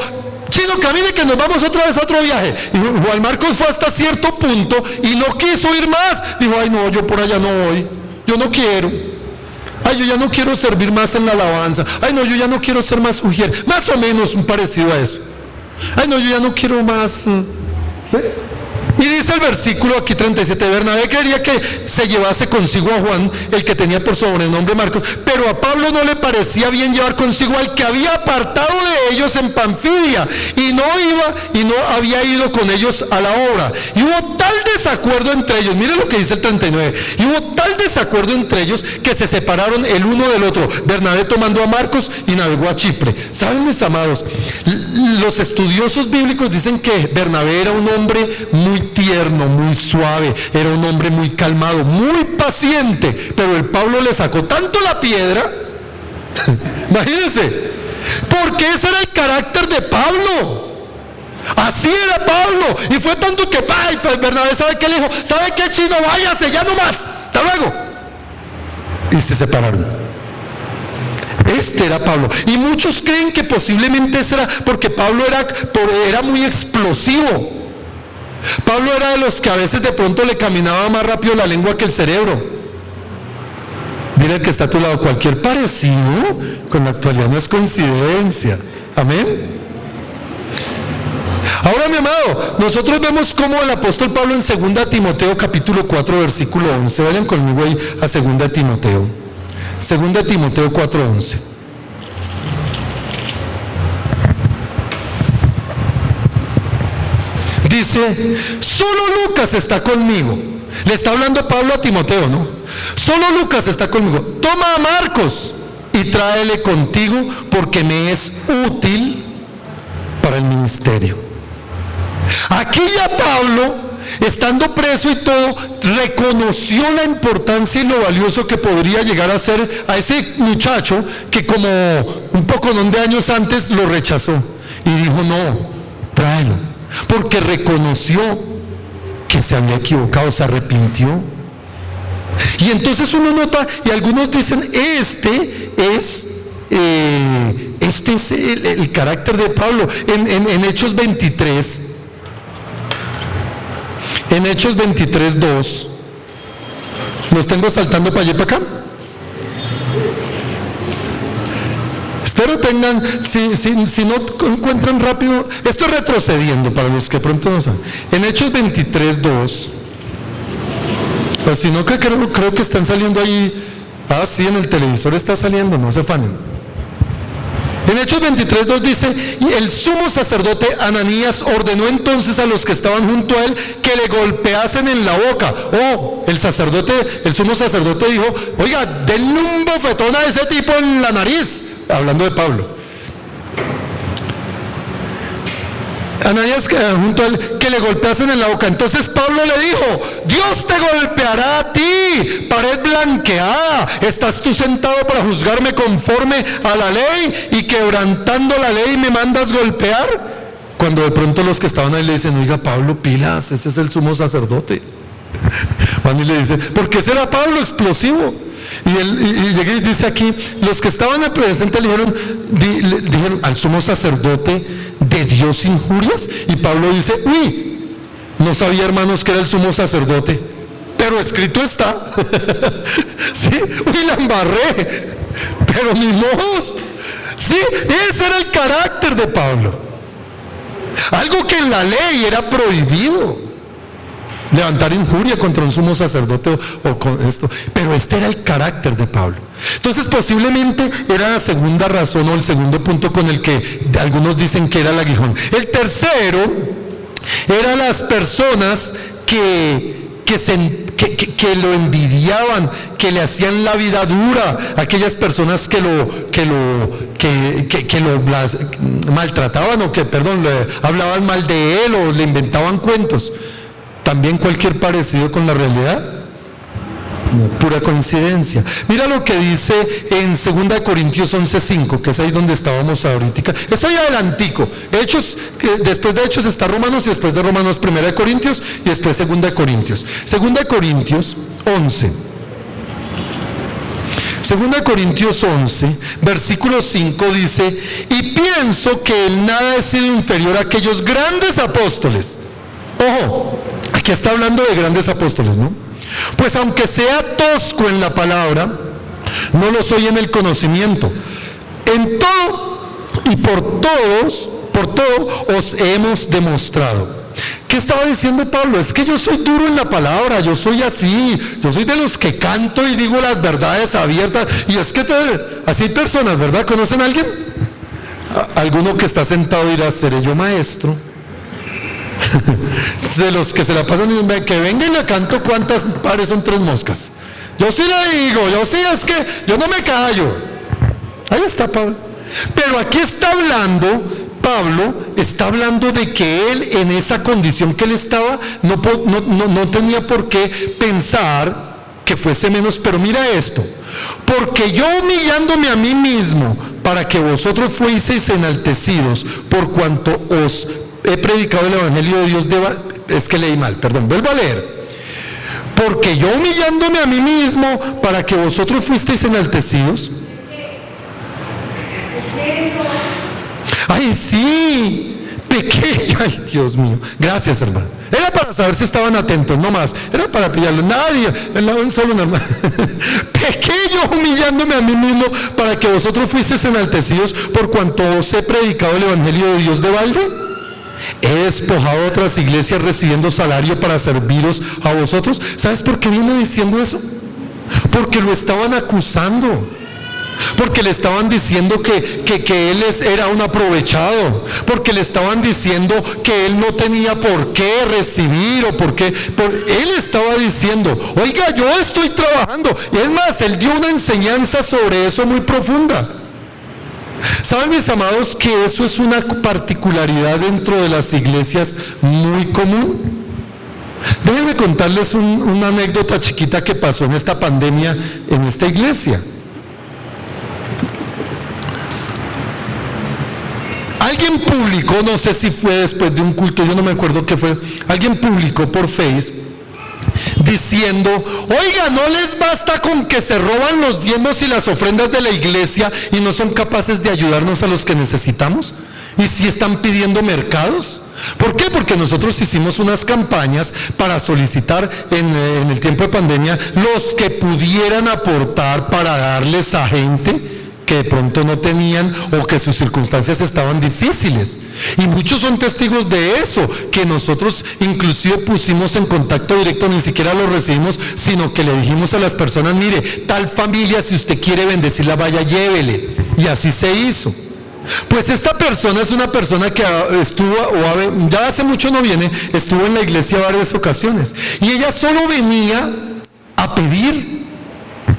chino, camine que nos vamos otra vez a otro viaje. Y Juan Marcos fue hasta cierto punto y no quiso ir más. Dijo: ay no, yo por allá no voy, yo no quiero. Ay, yo ya no quiero servir más en la alabanza. Ay no, yo ya no quiero ser más ujier. Más o menos parecido a eso. Ay no, yo ya no quiero más. ¿Sí? Y dice el versículo aquí 37, Bernabé quería que se llevase consigo a Juan, el que tenía por sobrenombre Marcos, pero a Pablo no le parecía bien llevar consigo al que había apartado de ellos en Panfilia, y no había ido con ellos a la obra. Y hubo tal desacuerdo entre ellos, mire lo que dice el 39, y hubo tal desacuerdo entre ellos que se separaron el uno del otro. Bernabé tomando a Marcos y navegó a Chipre. ¿Saben, mis amados? Los estudiosos bíblicos dicen que Bernabé era un hombre muy tierno, muy suave, era un hombre muy calmado, muy paciente, pero el Pablo le sacó tanto la piedra, imagínense, porque ese era el carácter de Pablo, así era Pablo, y fue tanto que pues Bernabé, ¿sabe qué le dijo? ¿Sabe qué, chino? Váyase, ya no más, hasta luego, y se separaron. Este era Pablo, y muchos creen que posiblemente ese era porque Pablo era muy explosivo. Pablo era de los que a veces de pronto le caminaba más rápido la lengua que el cerebro. Dile al que está a tu lado: cualquier parecido con la actualidad no es coincidencia. Amén. Ahora, mi amado, nosotros vemos cómo el apóstol Pablo en 2 Timoteo capítulo 4 versículo 11, vayan conmigo ahí a 2 Timoteo 4:11. Dice: solo Lucas está conmigo. Le está hablando Pablo a Timoteo, ¿no? Solo Lucas está conmigo. Toma a Marcos y tráele contigo, porque me es útil para el ministerio. Aquí ya Pablo, estando preso y todo, reconoció la importancia y lo valioso que podría llegar a ser a ese muchacho que como un poco de años antes lo rechazó. Y dijo: no, tráelo. Porque reconoció que se había equivocado, se arrepintió. Y entonces uno nota, y algunos dicen: este es el carácter de Pablo. En Hechos 23, en Hechos 23:2, los tengo saltando para allá y para acá. Espero tengan, si no encuentran rápido, esto es retrocediendo para los que pronto no saben. En Hechos 23:2, o si no, que creo que están saliendo ahí. Sí, en el televisor está saliendo, no se afanen. En Hechos 23:2 dice: y el sumo sacerdote Ananías ordenó entonces a los que estaban junto a él que le golpeasen en la boca. El sumo sacerdote dijo: oiga, denle un bofetón a ese tipo en la nariz, hablando de Pablo. Ananías junto a él, que le golpeasen en la boca. Entonces Pablo le dijo: Dios te golpeará a ti, pared blanqueada. ¿Estás tú sentado para juzgarme conforme a la ley, y quebrantando la ley me mandas golpear? Cuando de pronto los que estaban ahí le dicen: oiga, Pablo, pilas, ese es el sumo sacerdote. Juan y le dice: ¿por qué será Pablo explosivo? Y llega y dice aquí: los que estaban presentes le dijeron al sumo sacerdote: ¿de Dios injurias? Y Pablo dice: uy, no sabía, hermanos, que era el sumo sacerdote, pero escrito está. Sí, uy, la embarré, pero ni mojos. Sí, ese era el carácter de Pablo. Algo que en la ley era prohibido, levantar injuria contra un sumo sacerdote o con esto, pero este era el carácter de Pablo. Entonces posiblemente era la segunda razón o el segundo punto con el que algunos dicen que era el aguijón. El tercero era las personas que que lo envidiaban, que le hacían la vida dura, aquellas personas que lo maltrataban o que, le hablaban mal de él o le inventaban cuentos. También cualquier parecido con la realidad es pura coincidencia. Mira lo que dice en 2 Corintios 11:5, que es ahí donde estábamos ahorita. Estoy adelantico. Hechos, después de Hechos está Romanos, y después de Romanos 1 Corintios, y después 2 Corintios. 2 Corintios 11. 2 Corintios 11, versículo 5 dice: y pienso que en nada he sido inferior a aquellos grandes apóstoles. Ojo, aquí está hablando de grandes apóstoles, ¿no? Pues aunque sea tosco en la palabra, no lo soy en el conocimiento. En todo y por todo os hemos demostrado. ¿Qué estaba diciendo Pablo? Es que yo soy duro en la palabra, yo soy así, yo soy de los que canto y digo las verdades abiertas. Y es que así hay personas, ¿verdad? ¿Conocen a alguien? Alguno que está sentado dirá: ¿seré yo maestro? De los que se la pasan y que venga y le canto cuántas pares son 3 moscas. Yo sí le digo, yo sí, es que yo no me callo. Ahí está Pablo. Pero aquí está hablando, Pablo está hablando de que él, en esa condición que él estaba, no tenía por qué pensar que fuese menos. Pero mira esto: porque yo, humillándome a mí mismo, para que vosotros fueseis enaltecidos, por cuanto os he predicado el evangelio de Dios es que leí mal, perdón, vuelvo a leer. Porque yo, humillándome a mí mismo, para que vosotros fuisteis enaltecidos. Ay, sí, pequeño. Ay, Dios mío, gracias, hermano. Era para saber si estaban atentos, no más. Era para pillarlo. Nadie, solo un hermano. Pequeño, humillándome a mí mismo, para que vosotros fuisteis enaltecidos, por cuanto os he predicado el evangelio de Dios de balde. He despojado a otras iglesias recibiendo salario para serviros a vosotros. ¿Sabes por qué viene diciendo eso? Porque lo estaban acusando. Porque le estaban diciendo que él era un aprovechado. Porque le estaban diciendo que él no tenía por qué recibir o por qué. Él estaba diciendo: oiga, yo estoy trabajando. Y es más, él dio una enseñanza sobre eso muy profunda. ¿Saben, mis amados, que eso es una particularidad dentro de las iglesias muy común? Déjenme contarles una anécdota chiquita que pasó en esta pandemia en esta iglesia. Alguien publicó, no sé si fue después de un culto, yo no me acuerdo qué fue, alguien publicó por Facebook diciendo: oiga, no les basta con que se roban los diezmos y las ofrendas de la iglesia y no son capaces de ayudarnos a los que necesitamos, y si están pidiendo mercados. ¿Por qué? Porque nosotros hicimos unas campañas para solicitar en el tiempo de pandemia los que pudieran aportar para darles a gente que de pronto no tenían o que sus circunstancias estaban difíciles. Y muchos son testigos de eso, que nosotros inclusive pusimos en contacto directo, ni siquiera lo recibimos, sino que le dijimos a las personas: mire, tal familia, si usted quiere bendecirla, vaya, llévele. Y así se hizo. Pues esta persona es una persona que estuvo, ya hace mucho no viene, estuvo en la iglesia varias ocasiones. Y ella solo venía a pedir,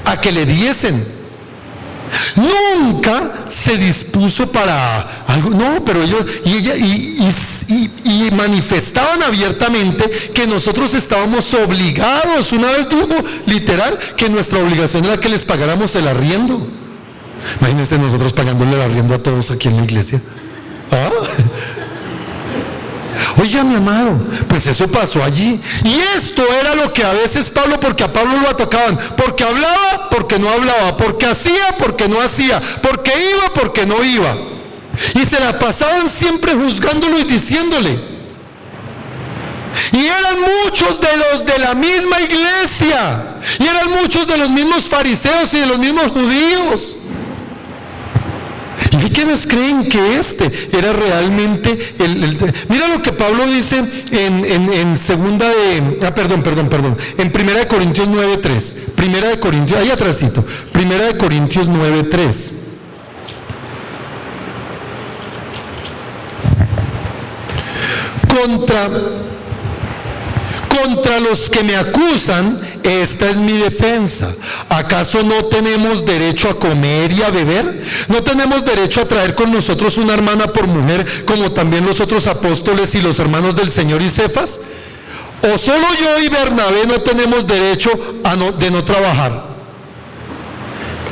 a que le diesen. Nunca se dispuso para algo, no, pero ellos y manifestaban abiertamente que nosotros estábamos obligados. Una vez dijo literal que nuestra obligación era que les pagáramos el arriendo. Imagínense nosotros pagándole el arriendo a todos aquí en la iglesia. ¿Ah? Oiga, mi amado, pues eso pasó allí. Y esto era lo que a veces Pablo, porque a Pablo lo atacaban, porque hablaba, porque no hablaba, porque hacía, porque no hacía, porque iba, porque no iba. Y se la pasaban siempre juzgándolo y diciéndole. Y eran muchos de los de la misma iglesia, y eran muchos de los mismos fariseos y de los mismos judíos. ¿Y quiénes creen que este era realmente mira lo que Pablo dice en segunda de, en Primera de Corintios 9:3. Primera de Corintios, ahí atrásito. Primera de Corintios 9:3. contra los que me acusan, esta es mi defensa. ¿Acaso no tenemos derecho a comer y a beber? ¿No tenemos derecho a traer con nosotros una hermana por mujer, como también los otros apóstoles y los hermanos del Señor y Cefas? ¿O solo yo y Bernabé no tenemos derecho de no trabajar?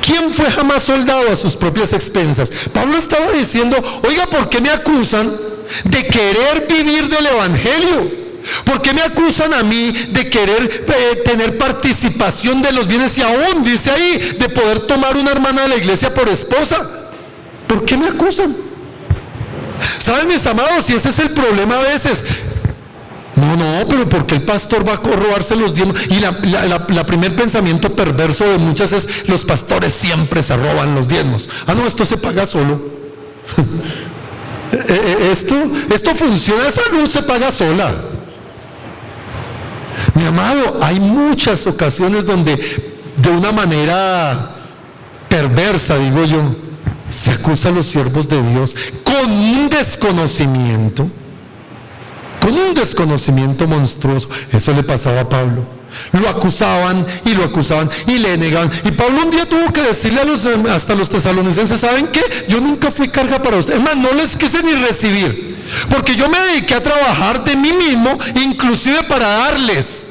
¿Quién fue jamás soldado a sus propias expensas? Pablo estaba diciendo, oiga, ¿por qué me acusan de querer vivir del evangelio? ¿Por qué me acusan a mí de querer tener participación de los bienes y aún, dice ahí, de poder tomar una hermana de la iglesia por esposa? ¿Por qué me acusan? ¿Saben, mis amados? Y ese es el problema a veces. No, pero ¿por qué el pastor va a robarse los diezmos? Y la primer pensamiento perverso de muchas es, los pastores siempre se roban los diezmos. No, esto se paga solo. Esto funciona, esa luz se paga sola. Mi amado, hay muchas ocasiones donde de una manera perversa, digo yo, se acusa a los siervos de Dios con un desconocimiento monstruoso. Eso le pasaba a Pablo. Lo acusaban y le negaban. Y Pablo un día tuvo que decirle hasta los tesalonicenses, ¿saben qué? Yo nunca fui carga para ustedes. Es más, no les quise ni recibir, porque yo me dediqué a trabajar de mí mismo, inclusive para darles.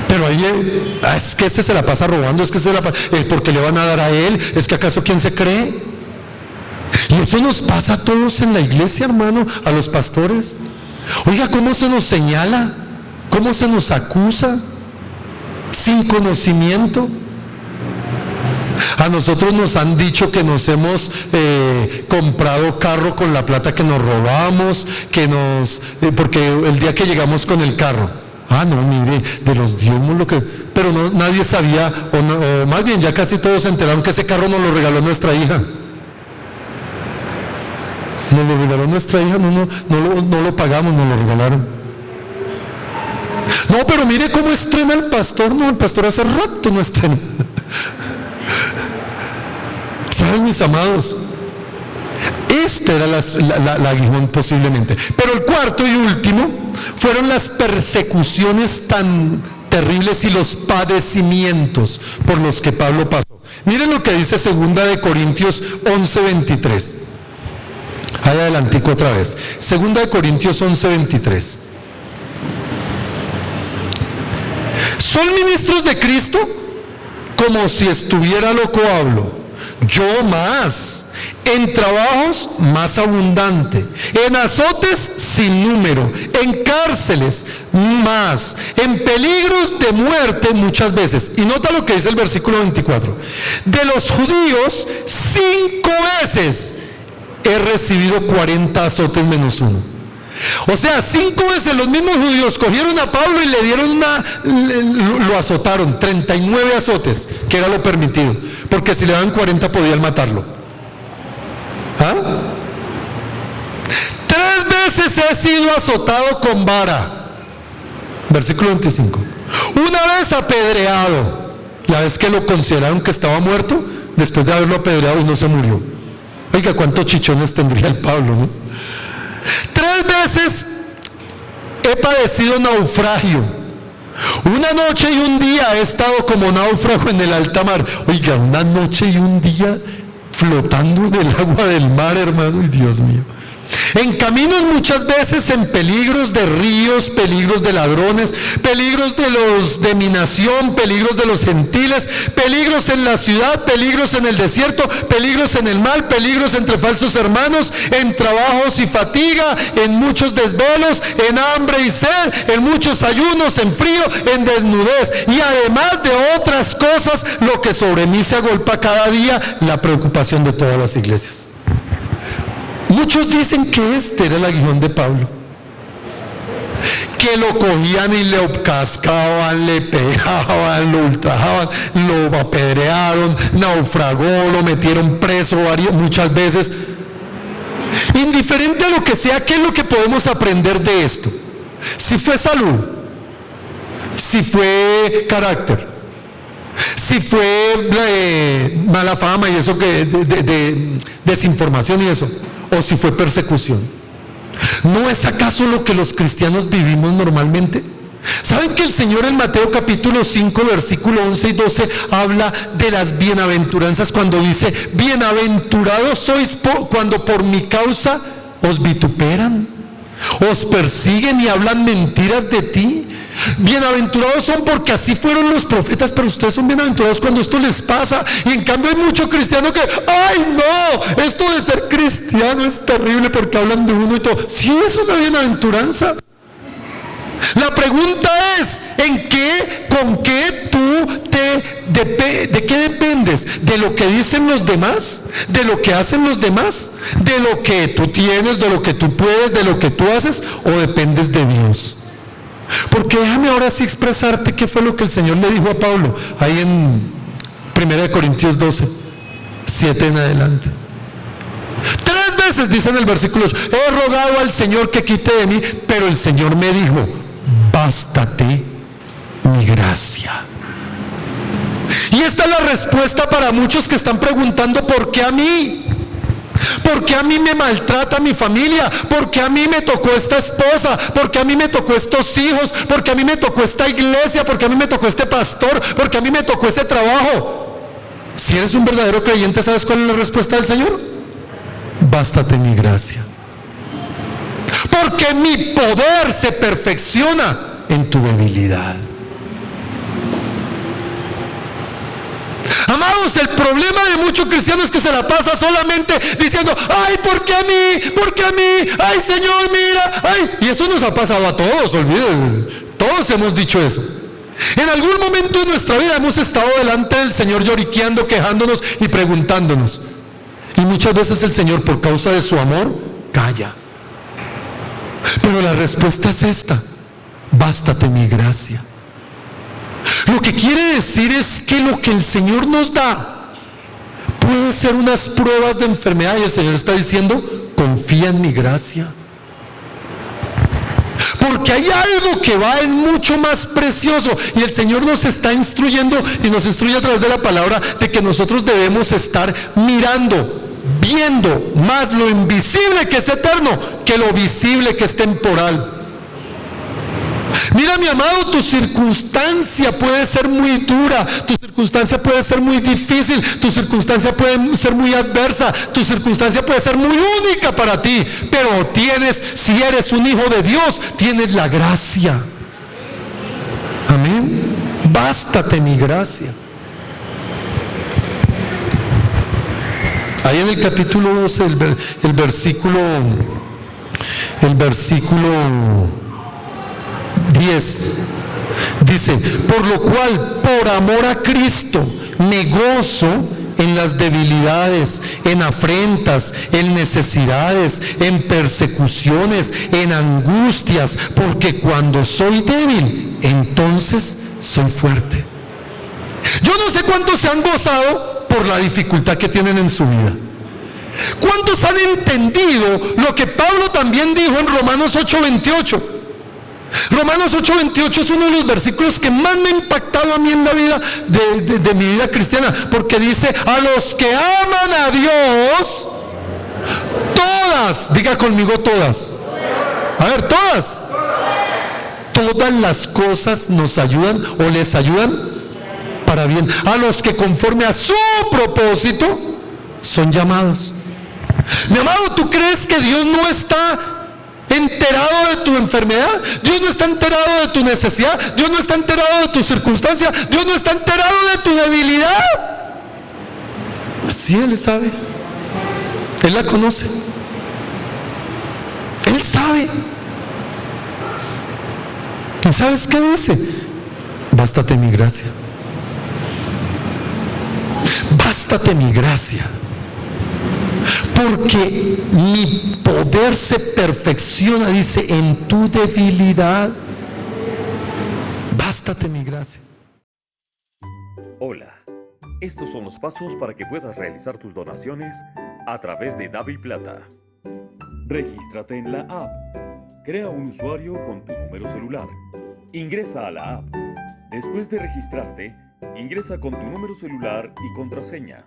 Pero ahí, es que ese se la pasa robando, porque le van a dar a él, es que acaso ¿quién se cree? Y eso nos pasa a todos en la iglesia, hermano, a los pastores. Oiga, ¿cómo se nos señala? ¿Cómo se nos acusa? Sin conocimiento. A nosotros nos han dicho que nos hemos comprado carro con la plata que nos robamos, porque el día que llegamos con el carro, no, mire, de los diezmos pero no, nadie sabía, o más bien ya casi todos se enteraron que ese carro nos lo regaló nuestra hija. Nos lo regaló nuestra hija, no lo pagamos, nos lo regalaron. No, pero mire cómo estrena el pastor. No, el pastor hace rato no estrena. ¿Saben, mis amados? Este era la aguijón posiblemente. Pero el cuarto y último fueron las persecuciones tan terribles y los padecimientos por los que Pablo pasó. Miren lo que dice 2 Corintios 11:23. Ahí adelantico otra vez. 2 Corintios 11:23. ¿Son ministros de Cristo? Como si estuviera loco hablo. Yo más. En trabajos más abundante. En azotes sin número. En cárceles más. En peligros de muerte muchas veces. Y nota lo que dice el versículo 24. De los judíos 5 veces he recibido 40 azotes menos uno. O sea, 5 veces los mismos judíos cogieron a Pablo y le dieron lo azotaron, 39 azotes, que era lo permitido, porque si le daban 40 podían matarlo. 3 veces he sido azotado con vara. Versículo 25. Una vez apedreado, la vez que lo consideraron que estaba muerto, después de haberlo apedreado y no se murió. Oiga, cuántos chichones tendría el Pablo, ¿no? 3 veces he padecido naufragio. Una noche y un día he estado como náufrago en el alta mar. Oiga, una noche y un día flotando en el agua del mar, hermano. Ay, Dios mío. En caminos muchas veces, en peligros de ríos, peligros de ladrones, peligros de los de mi nación, peligros de los gentiles, peligros en la ciudad, peligros en el desierto, peligros en el mar, peligros entre falsos hermanos, en trabajos y fatiga, en muchos desvelos, en hambre y sed, en muchos ayunos, en frío, en desnudez, y además de otras cosas, lo que sobre mí se agolpa cada día, la preocupación de todas las iglesias. Muchos dicen que este era el aguijón de Pablo, que lo cogían y le cascaban, le pegaban, lo ultrajaban, lo apedrearon, naufragó, lo metieron preso muchas veces. Indiferente a lo que sea, ¿qué es lo que podemos aprender de esto? Si fue salud, si fue carácter, si fue mala fama y eso, de desinformación y eso, o si fue persecución. ¿No es acaso lo que los cristianos vivimos normalmente? ¿Saben que el Señor en Mateo capítulo 5, versículo 11 y 12 habla de las bienaventuranzas cuando dice: bienaventurados sois cuando por mi causa os vituperan, os persiguen y hablan mentiras de ti? Bienaventurados son porque así fueron los profetas, pero ustedes son bienaventurados cuando esto les pasa. Y en cambio hay mucho cristiano que, ¡ay no! Esto de ser cristiano es terrible porque hablan de uno y todo. Sí, es una bienaventuranza. La pregunta es, ¿con qué tú de qué dependes? ¿De lo que dicen los demás? ¿De lo que hacen los demás? ¿De lo que tú tienes, de lo que tú puedes, de lo que tú haces? ¿O dependes de Dios? Porque déjame ahora sí expresarte qué fue lo que el Señor le dijo a Pablo, ahí en 1 Corintios 12, 7 en adelante. 3 veces dice en el versículo 8, he rogado al Señor que quite de mí, pero el Señor me dijo, bástate mi gracia. Y esta es la respuesta para muchos que están preguntando, ¿por qué a mí? ¿Por qué a mí me maltrata mi familia? ¿Por qué a mí me tocó esta esposa? ¿Por qué a mí me tocó estos hijos? ¿Por qué a mí me tocó esta iglesia? ¿Por qué a mí me tocó este pastor? ¿Por qué a mí me tocó ese trabajo? Si eres un verdadero creyente, ¿sabes cuál es la respuesta del Señor? Bástate mi gracia. Porque mi poder se perfecciona en tu debilidad. Amados, el problema de muchos cristianos es que se la pasa solamente diciendo, ay, ¿por qué a mí? ¿Por qué a mí? Ay, Señor, mira, ay. Y eso nos ha pasado a todos, olvídense. Todos hemos dicho eso. En algún momento de nuestra vida hemos estado delante del Señor lloriqueando, quejándonos y preguntándonos. Y muchas veces el Señor, por causa de su amor, calla. Pero la respuesta es esta: bástate mi gracia. Lo que quiere decir es que lo que el Señor nos da puede ser unas pruebas de enfermedad, y el Señor está diciendo, confía en mi gracia. Porque hay algo que es mucho más precioso, y el Señor nos está instruyendo y nos instruye a través de la palabra de que nosotros debemos estar mirando, viendo más lo invisible que es eterno que lo visible que es temporal. Mira, mi amado, tu circunstancia puede ser muy dura, tu circunstancia puede ser muy difícil, tu circunstancia puede ser muy adversa, tu circunstancia puede ser muy única para ti, pero si eres un hijo de Dios, tienes la gracia. Amén. Bástate mi gracia. Ahí en el capítulo 12, el versículo 10 dice, por lo cual, por amor a Cristo, me gozo en las debilidades, en afrentas, en necesidades, en persecuciones, en angustias, porque cuando soy débil, entonces soy fuerte. Yo no sé cuántos se han gozado por la dificultad que tienen en su vida. ¿Cuántos han entendido lo que Pablo también dijo en Romanos 8:28? Romanos 8:28 es uno de los versículos que más me ha impactado a mí en la vida de mi vida cristiana, porque dice, a los que aman a Dios, todas, diga conmigo todas, a ver, todas las cosas nos ayudan o les ayudan para bien, a los que conforme a su propósito son llamados. Mi amado, ¿tú crees que Dios no está enterado de tu enfermedad? Dios no está enterado de tu necesidad, Dios no está enterado de tu circunstancia, Dios no está enterado de tu debilidad. Sí, Él sabe, Él la conoce, Él sabe. ¿Y sabes qué dice? Bástate mi gracia. Bástate mi gracia, porque mi poder se perfecciona, dice, en tu debilidad. Bástate mi gracia. Hola, estos son los pasos para que puedas realizar tus donaciones a través de DaviPlata. Regístrate en la app. Crea un usuario con tu número celular. Ingresa a la app. Después de registrarte, ingresa con tu número celular y contraseña.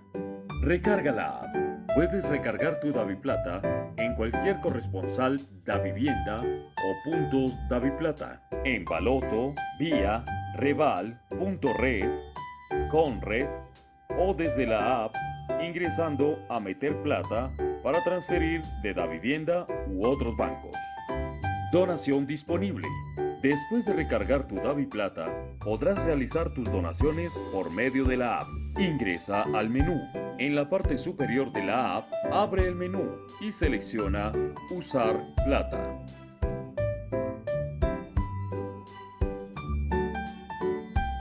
Recarga la app. Puedes recargar tu DaviPlata en en cualquier corresponsal Davivienda o puntos Daviplata, en Baloto, Vía, Reval, Punto Red, Conred o desde la app ingresando a Meter Plata para transferir de Davivienda u otros bancos. Donación disponible. Después de recargar tu DaviPlata, podrás realizar tus donaciones por medio de la app. Ingresa al menú. En la parte superior de la app, abre el menú y selecciona Usar Plata.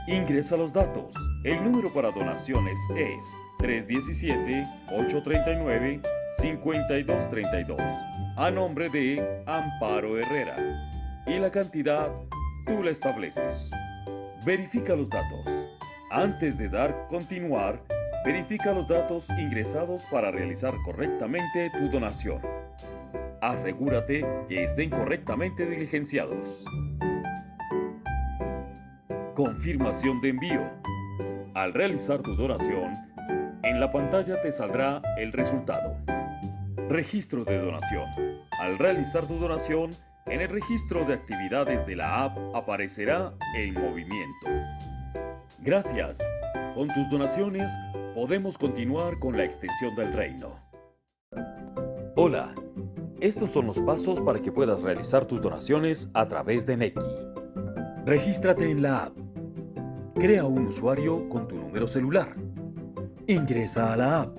Ingresa los datos. El número para donaciones es 317-839-5232 a nombre de Amparo Herrera y la cantidad tú la estableces. Verifica los datos. Antes de dar continuar, verifica los datos ingresados para realizar correctamente tu donación. Asegúrate que estén correctamente diligenciados. Confirmación de envío. Al realizar tu donación, en la pantalla te saldrá el resultado. Registro de donación. Al realizar tu donación, en el registro de actividades de la app aparecerá el movimiento. Gracias. Con tus donaciones podemos continuar con la extensión del reino. Hola. Estos son los pasos para que puedas realizar tus donaciones a través de Nequi. Regístrate en la app. Crea un usuario con tu número celular. Ingresa a la app.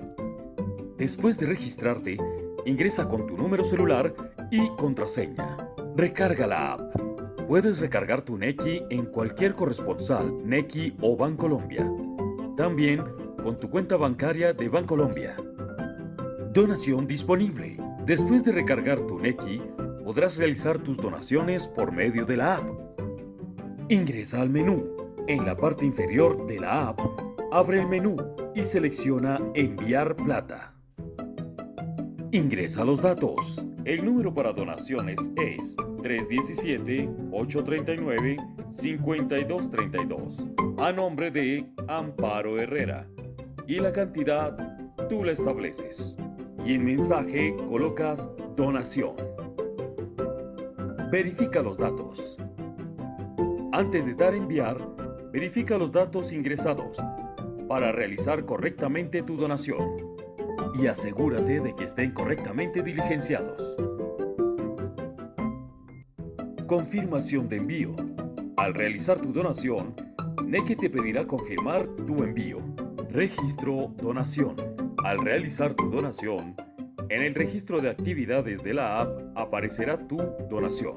Después de registrarte, ingresa con tu número celular y contraseña. Recarga la app. Puedes recargar tu Nequi en cualquier corresponsal Nequi o Bancolombia. También con tu cuenta bancaria de Bancolombia. Donación disponible. Después de recargar tu Nequi, podrás realizar tus donaciones por medio de la app. Ingresa al menú. En la parte inferior de la app, abre el menú y selecciona Enviar plata. Ingresa los datos. El número para donaciones es 317-839-5232 a nombre de Amparo Herrera y la cantidad tú la estableces. Y en mensaje colocas donación. Verifica los datos. Antes de dar enviar, verifica los datos ingresados para realizar correctamente tu donación y asegúrate de que estén correctamente diligenciados. Confirmación de envío. Al realizar tu donación, Nequi te pedirá confirmar tu envío. Registro donación. Al realizar tu donación, en el registro de actividades de la app aparecerá tu donación.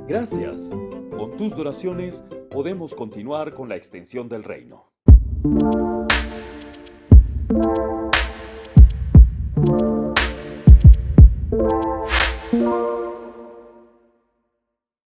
Gracias. Con tus donaciones podemos continuar con la extensión del reino.